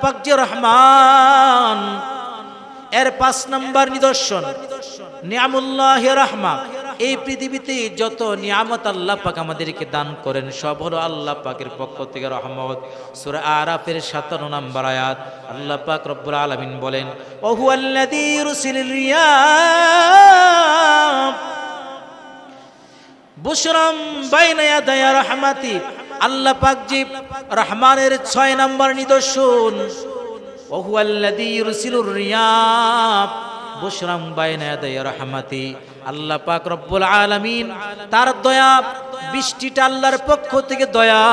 পাক যে রহমান, এর 5 নম্বর নিদর্শন নিয়ামুল্লাহ রাহমা। এই পৃথিবীতে যত নিয়ামত আল্লাহ পাক আমাদেরকে দান করেন সব হলো আল্লাহ পাকের পক্ষ থেকে রহমত। সূরা আরাফের 57 নম্বর আয়াত আল্লাহ পাক রব্বুল আলামিন বলেন, ওয়া হুয়াল্লাযী ইউরসিলুর রিয়াহ বুশরাম বাইনা ইয়াদাই রাহমাতি। আল্লাহ পাক জি রহমানের 6 নম্বর নিদর্শন, ওয়া হুয়াল্লাযী ইউরসিলুর রিয়াহ বুশরাম বাইনা ইয়াদাই রাহমাতি। আল্লাহ পাক রব্বুল আলামিন তার দয়া, বৃষ্টিটা আল্লাহর পক্ষ থেকে দয়া,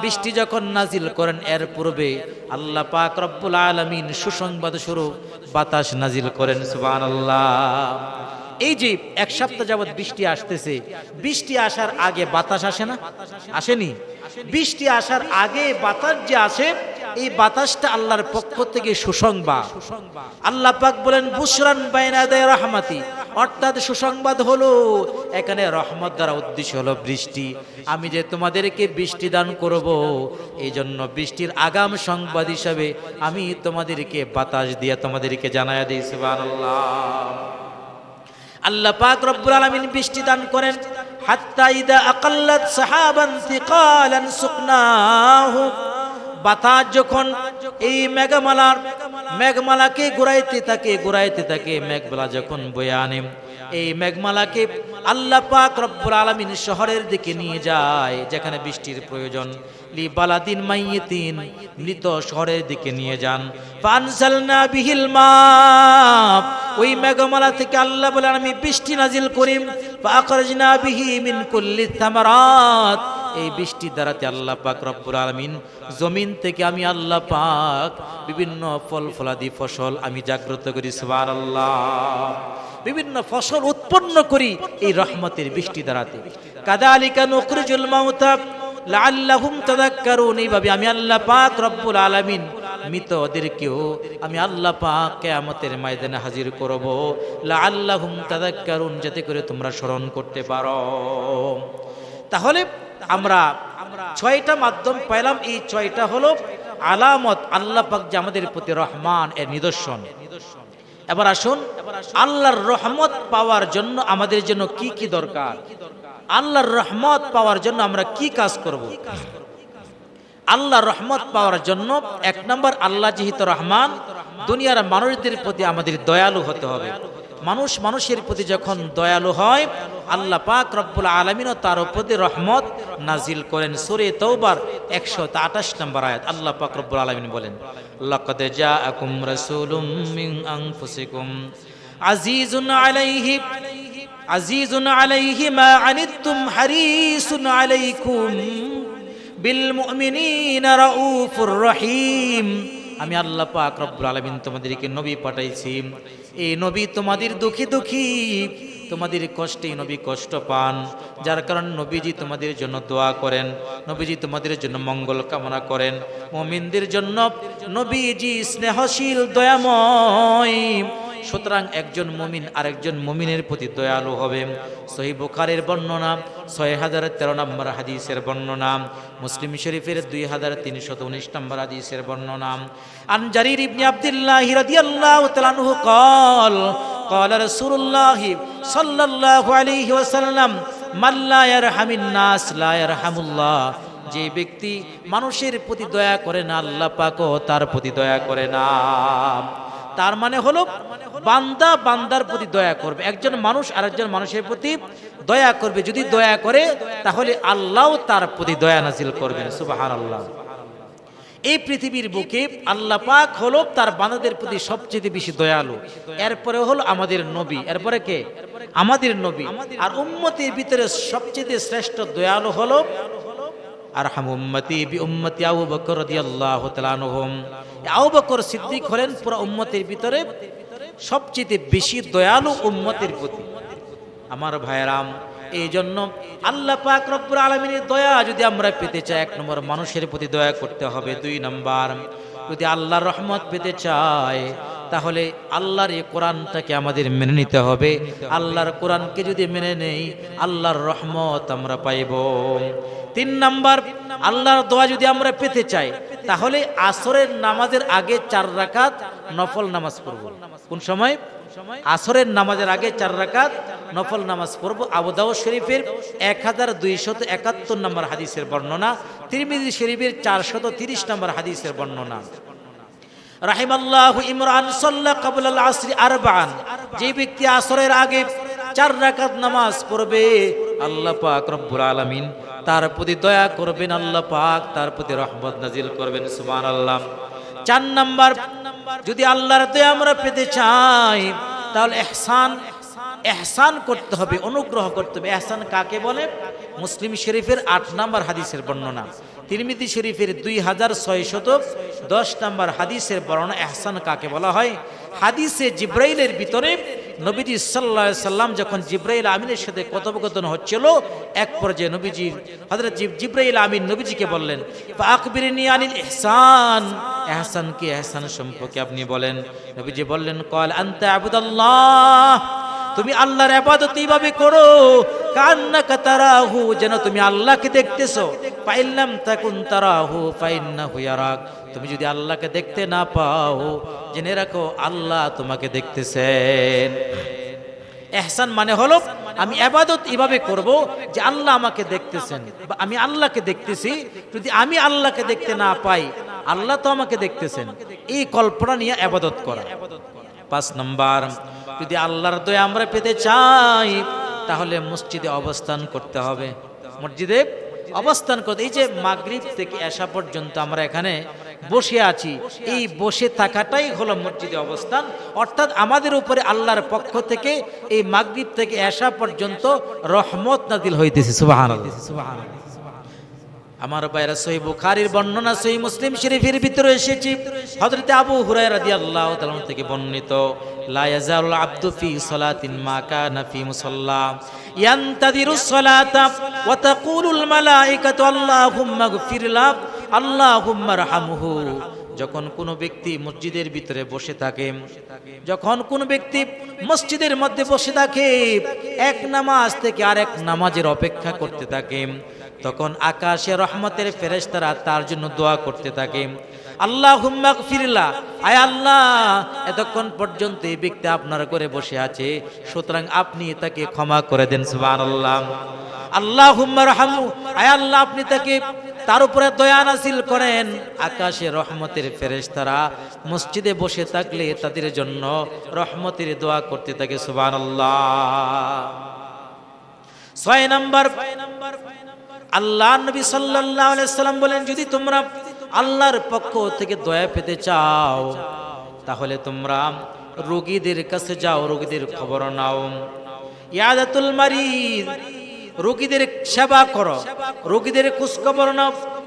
বৃষ্টি যখন নাজিল করেন এর পূর্বে আল্লাহ পাক রব্বুল আলামিন সুসংবাদ স্বরূপ বাতাস নাজিল করেন। সুবহানাল্লাহ। এই যে 1 সপ্তাহ যাবত বৃষ্টি আসতেছে, বৃষ্টি আসার আগে বাতাস আসে না? আসেনি? বৃষ্টি আসার আগে বাতাস যে আসে, এই বাতাসটা আল্লাহর পক্ষ থেকে সুসংবাদ। আল্লাহ পাক বলেন বুশরান বাইনা ইয়াদাই রাহমাতি, অর্থাৎ সুসংবাদ হলো এখানে রহমত দ্বারা উদ্দেশ্য হলো বৃষ্টি। আমি যে তোমাদেরকে বৃষ্টি দান করব, এই জন্য বৃষ্টির আগাম সংবাদ হিসাবে আমি তোমাদেরকে বাতাস দিয়ে তোমাদেরকে জানায়া দিই। সুবহানাল্লাহ। আল্লাহ পাক রব্বুল আলামিন বৃষ্টি দান করেন, হাত্তা ইদা আকাল্লাত সাহাবান সিকালান সুকনাহু। বাতাস যখন এই মেঘমালাকে ঘুরাইতে থাকে, মেঘমালা যখন বয়ে আনে, এই মেঘমালাকে আল্লাহ পাক রব্বুল আলামিন শহরের দিকে নিয়ে যায় যেখানে বৃষ্টির প্রয়োজন। লি বালাদিন মাইয়িতিন, মৃত শহরের দিকে নিয়ে যান। ফানজালনা বিহিল মা, ওই মেঘমালা থেকে আল্লাহ বলেন আমি বৃষ্টি নাজিল করি। ফাআখরাজনা বিহি মিন কুল্লি থামারাত, এই বৃষ্টির দ্বারাতে আল্লাহ পাক রব্বুল আলামিন জমিন থেকে আমি আল্লাহ পাক বিভিন্ন ফল ফলাদি ফসল আমি জাগ্রত করি। সুবহানাল্লাহ। বিভিন্ন ফসল উৎপন্ন করি এই রহমতের বৃষ্টি দ্বারাতে। কাযালিকা নুখরিজুল মাউতা লাআল্লাহুম তাযাক্কারুন, এইভাবে আমি আল্লাহ পাক রব্বুল আলামিন মৃতদেরকেও আমি আল্লাহ পাক কিয়ামতের ময়দানে হাজির করব। লাআল্লাহুম তাযাক্কারুন, যাতে করে তোমরা স্মরণ করতে পারো। তাহলে আমরা 6টা মাধ্যম পেলাম। এই 6টা হলো আলামত আল্লাহ পাক যে আমাদের প্রতি রহমান এর নিদর্শন। এবার আসুন আল্লাহর রহমত পাওয়ার জন্য আমাদের জন্য কি কি দরকার, আল্লাহর রহমত পাওয়ার জন্য আমরা কি কাজ করব। আল্লাহর রহমত পাওয়ার জন্য 1 নম্বর, আল্লাহ যেহেতু রহমান, দুনিয়ার মানুষদের প্রতি আমাদের দয়ালু হতে হবে। মানুষ মানুষের প্রতি যখন দয়ালু হয় আল্লাহ পাক রব্বুল আলামিনও তার প্রতি রহমত নাজিল করেন। সূরা তাওবার 128 নম্বর আয়াত আল্লাহ পাক রব্বুল আলামিন বলেন, লাকাদ জাআকুম রাসূলুম মিন আনফুসিকুম আজিজুন আলাইহি মা আনিতুম হারিসুন আলাইকুম বিল মুমিনিনা রাউফুর রহিম। আমি আল্লাহ পাক রব্বুল আলামিন তোমাদেরকে নবী পাঠাইছি, এই নবী তোমাদের দুঃখী, তোমাদের কষ্টে নবী কষ্ট পান, যার কারণে নবীজি তোমাদের জন্য দোয়া করেন, নবীজি তোমাদের জন্য মঙ্গল কামনা করেন। মুমিনদের জন্য নবীজি স্নেহশীল, দয়াময়। সুতরাং একজন মুমিন আরেকজন মুমিনের প্রতি দয়ালু হবে। সহিহ বুখারীর বর্ণনা 6013 নম্বর হাদিসের বর্ণনা, মুসলিম শরীফের 2319 নম্বর হাদিসের বর্ণনা। আন জারির ইবনে আব্দুল্লাহ রাদিয়াল্লাহু তাআলা আনহু قال قال رسول الله صلى الله عليه وسلم من لا يرحم الناس لا يرحم الله। যে ব্যক্তি মানুষের প্রতি দয়া করে না আল্লাহ পাকও তার প্রতি দয়া করে না। তার মানে হলো বান্দা বান্দার প্রতি দয়া করবে, একজন মানুষ আরেকজন মানুষের প্রতি দয়া করবে। যদি দয়া করে তাহলে আল্লাহও তার প্রতি দয়া নাজিল করবেন। সুবহানাল্লাহ। এই পৃথিবীর বুকে আল্লাহ পাক হলো তার বান্দাদের প্রতি সবচেয়ে বেশি দয়ালু। এরপরে হলো আমাদের নবী, এরপরে কে? আমাদের নবী। আর উম্মতের ভিতরে সবচেয়ে শ্রেষ্ঠ দয়ালু হলো আরহামু উম্মতি বি উম্মতি আবু বকর রাদিয়াল্লাহু তাআলা আনহুম। আবু বকর সিদ্দিক হলেন পুরো উম্মতের ভিতরে সবচেয়ে বেশি দয়ালু উম্মতের প্রতি। আমার ভাইরাম, এই জন্য আল্লাহ পাক রব্বুল আলামিনের দয়া যদি আমরা পেতে চাই, 1 নম্বর মানুষের প্রতি দয়া করতে হবে। 2 নম্বর, যদি আল্লাহর রহমত পেতে চাই তাহলে আল্লাহর এই কোরআনটাকে আমাদের মেনে নিতে হবে। আল্লাহর কোরআনকে যদি মেনে নেই, আল্লাহর রহমত আমরা পাইব। 3 নাম্বার, আল্লাহর দোয়া যদি আমরা পেতে চাই, তাহলে আসরের নামাজের আগে 4 রাকাত নফল নামাজ পড়ব। কোন সময়? আসরের নামাজের আগে 4 রাকাত নফল নামাজ পড়ব। আবু দাউদ শরীফের 1271 নম্বর হাদিসের বর্ণনা, তিরমিজি শরীফের 430 নম্বর হাদিসের বর্ণনা। রাহিমাল্লাহু ইমরান সাল্লা ক্বাবলাল আসরি আরবাআন, যে ব্যক্তি আসরের আগে 4 রাকাত নামাজ পড়বে, আল্লাহ পাক রব্বুল আলামিন তার প্রতি দয়া করবেন, আল্লাহ পাক তার প্রতি রহমত নাজিল করবেন। সুবহানাল্লাহ। 4 নাম্বার, যদি আল্লাহর দয়া আমরা পেতে চাই, তাহলে ইহসান করতে হবে, অনুগ্রহ করতে হবে। ইহসান কাকে বলে? মুসলিম শরীফের 8 নম্বর হাদিসের বর্ণনা, তিরমিজি শরীফের 2610 নম্বর হাদিসের বর্ণনা ইহসান কাকে বলা হয়। হাদিসে জিব্রাইলের ভিতরে নবীজি সাল্লাল্লাহু আলাইহি সাল্লাম যখন জিব্রাইল আমিনের সাথে কথোপকথন হচ্ছিল, এক পর্যায়ে নবীজি হযরত জিব্রাইল আমিন নবীজিকে বললেন, ফাআকবিরনি আনিল ইহসান, ইহসান কি? ইহসান সম্পর্কে আপনি বলেন। নবীজি বললেন, ক্বাল আনতা আবুদাল্লাহ, তুমি আল্লাহর ইবাদত এইভাবে করো, কান্নাকা তারাহু, যেন তুমি আল্লাহকে দেখতেছো। ফাইল্লাম তাকুন তারাহু ফাইন্নাহু ইয়ারাক, তুমি যদি আল্লাহকে দেখতে না পাও, জেনে রাখো আল্লাহ তোমাকে দেখতেছেন। ইহসান মানে হলো আমি ইবাদত এইভাবে করব যে আল্লাহ আমাকে দেখতেছেন, বা আমি আল্লাহকে দেখতেছি। যদি আমি আল্লাহকে দেখতে না পাই, আল্লাহ তো আমাকে দেখতেছেন, এই কল্পনা নিয়ে ইবাদত করা। 5 নাম্বার, যদি আল্লাহর দয়া আমরা পেতে চাই, তাহলে মসজিদে অবস্থান করতে হবে। মসজিদে অবস্থান করতে, এই যে মাগরিব থেকে এশা পর্যন্ত আমরা এখানে বসে আছি, এই বসে থাকাটাই হলো মসজিদে অবস্থান। অর্থাৎ আমাদের উপরে আল্লাহর পক্ষ থেকে এই মাগরিব থেকে এশা পর্যন্ত রহমত নাজিল হইতেছে। সুবহানাল্লাহ, সুবহানাল্লাহ। আমার ভাইরা, সহিহ বুখারীর বর্ণনা, সহিহ মুসলিম শরীফের ভিতরে এসেছে, হযরত আবু হুরায়রা রাদিয়াল্লাহু তাআলা থেকে বর্ণিত, লা ইয়াজালুল আবদু ফি সালাতিন মা কানা ফি মুসাল্লা ইয়ানতাদিরুস সালাতা ওয়া তাকুলুল মালায়েকাতু আল্লাহুম্মা গফির লাহ আল্লাহুম্মা রহমহু। যখন কোনো ব্যক্তি মসজিদের ভিতরে বসে থাকে, যখন কোনো ব্যক্তি মসজিদের মধ্যে বসে থাকে, এক নামাজ থেকে আরেক নামাজের অপেক্ষা করতে থাকে, তখন আকাশে রহমতের ফেরেশতারা তার জন্য দোয়া করতে থাকে, আল্লাহুম্মা গফির লাহ, আয় আল্লাহ, এতক্ষণ পর্যন্ত এই ব্যক্তি আপনার ঘরে বসে আছে, সুতরাং আপনি তাকে ক্ষমা করে দেন। সুবহানাল্লাহ। আল্লাহুম্মা রহমহু, আয় আল্লাহ, আপনি তাকে, তার উপরে দয়া নাযিল করেন। আকাশে রহমতের ফেরেশতারা মসজিদে বসে থাকলে তাদের জন্য রহমতের দোয়া করতে থাকে। সুবহানাল্লাহ। 6 নাম্বার, আল্লাহ নবী সাল্লাল্লাহু আলাইহি সাল্লাম বলেন, যদি তোমরা আল্লাহর পক্ষ থেকে দয়া পেতে চাও, তাহলে তোমরা রোগীদের কাছে যাও, রোগীদের খবর নাও। ইয়াদাতুল মারিদ, রোগীদের সেবা করো, রোগীদের খোঁজ খবর নাও।